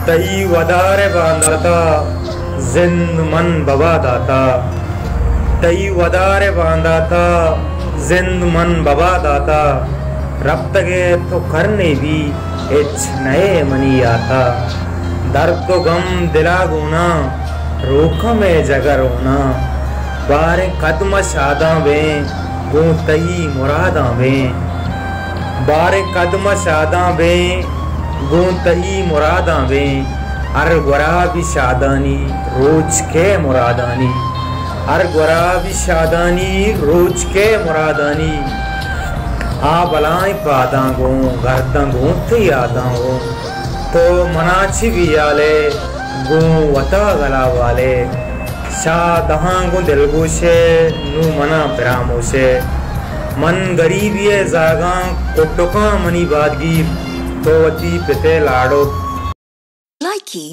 तई वदारे बांधाता जिंद मन बबा दाता। तई वदारे बांधाता जिंद मन बबा दाता। रब तगे तो करने भी इच नए मनी आता। दर्द तो गम दिला गुना रोक में जगर होना। बारे कदम शादा में गो तई मुरादा में। बारे कदम शादा में गो तई मुरादा में। अर गुरा भी शादानी रोज के मुरादानी। अर गुरा भी शादानी रोज के मुरादानी। आ बलाएं पादा गो गर्दा गो थी आदा हो। तो मनाची भी आले गो वता गला वाले। शादहां गो दिलगोशे नू मना पिरामोशे। मन गरीबी जागा कोटोका मनी बादगी तो वती पिते लाडो। Likey